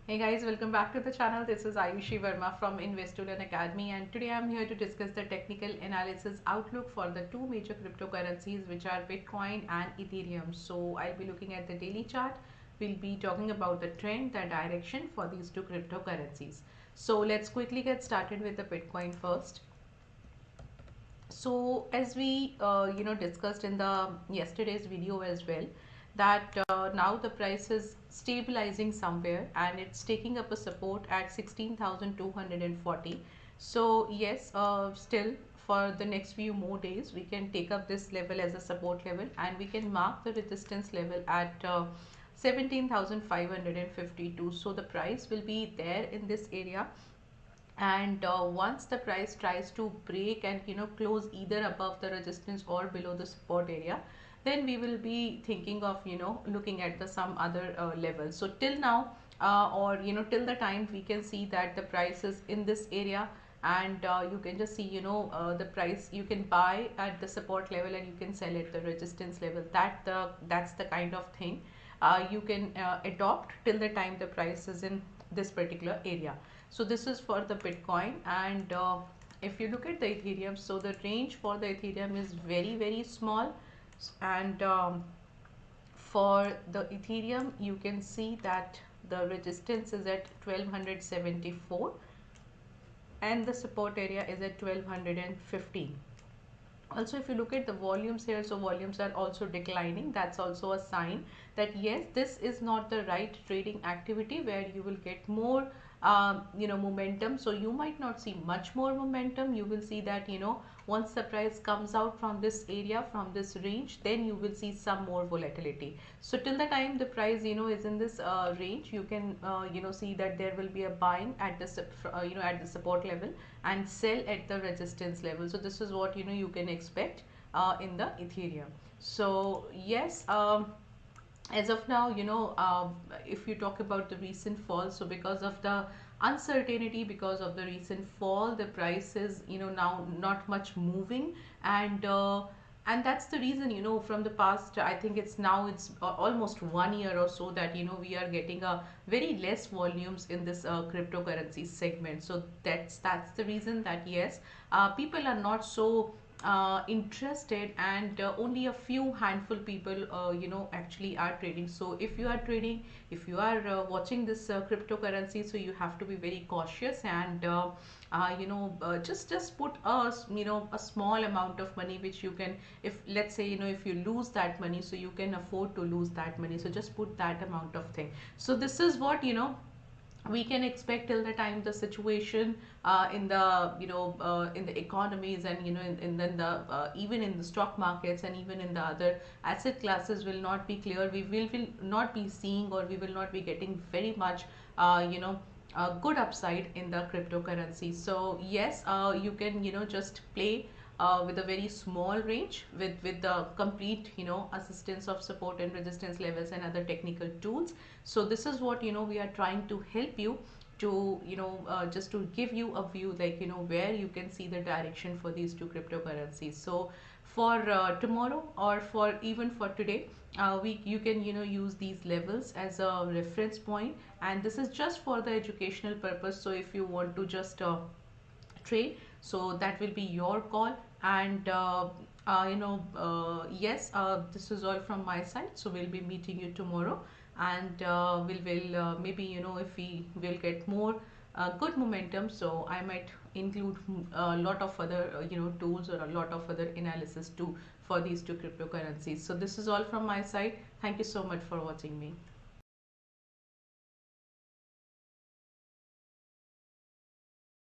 Hey guys, welcome back to the channel. This is Ayushi Verma from Investolearn Academy, and today I'm here to discuss the technical analysis outlook for the two major cryptocurrencies, which are Bitcoin and Ethereum. So I'll be looking at the daily chart. We'll be talking about the trend, the direction for these two cryptocurrencies. So let's quickly get started with the Bitcoin first. So as we discussed in the yesterday's video as well, that now the price is stabilizing somewhere and it's taking up a support at 16,240. So yes, still for the next few more days we can take up this level as a support level, and we can mark the resistance level at 17,552. So the price will be there in this area, and once the price tries to break and close either above the resistance or below the support area, then we will be thinking of looking at the some other level. So till now, or till the time we can see that the price is in this area, and you can just see the price you can buy at the support level and you can sell at the resistance level. That's the kind of thing you can adopt till the time the price is in this particular area. So this is for the Bitcoin, and if you look at the Ethereum, so the range for the Ethereum is very small, and for the Ethereum you can see that the resistance is at 1274 and the support area is at 1215. Also, if you look at the volumes here, so volumes are also declining. That's also a sign that yes, this is not the right trading activity where you will get more momentum. So you might not see much more momentum. You will see that once the price comes out from this area, from this range, then you will see some more volatility. So till the time the price is in this range, you can see that there will be a buying at the at the support level and sell at the resistance level. So this is what you can expect in the Ethereum. So yes, as of now, if you talk about the recent fall, so because of the uncertainty, because of the recent fall, the price is now not much moving, and that's the reason from the past, I think it's almost 1 year or so that we are getting a very less volumes in this cryptocurrency segment. So that's the reason that yes, people are not so interested, and only a few handful people actually are trading. So if you are trading, if you are watching this cryptocurrency, so you have to be very cautious, and just put a small amount of money which you can, if let's say if you lose that money, so you can afford to lose that money, so just put that amount of thing. So this is what we can expect till the time the situation in the in the economies, and in the even in the stock markets and even in the other asset classes will not be clear. We will not be seeing, or we will not be getting very much a good upside in the cryptocurrency. So yes, you can just play with a very small range with the complete assistance of support and resistance levels and other technical tools. So this is what we are trying to help you to just to give you a view, like where you can see the direction for these two cryptocurrencies. So for tomorrow, or for even for today, you can use these levels as a reference point, and this is just for the educational purpose. So if you want to just trade, so that will be your call. And yes, this is all from my side. So we'll be meeting you tomorrow, and we'll maybe if we will get more good momentum, so I might include a lot of other tools, or a lot of other analysis too, for these two cryptocurrencies. So this is all from my side. Thank you so much for watching me.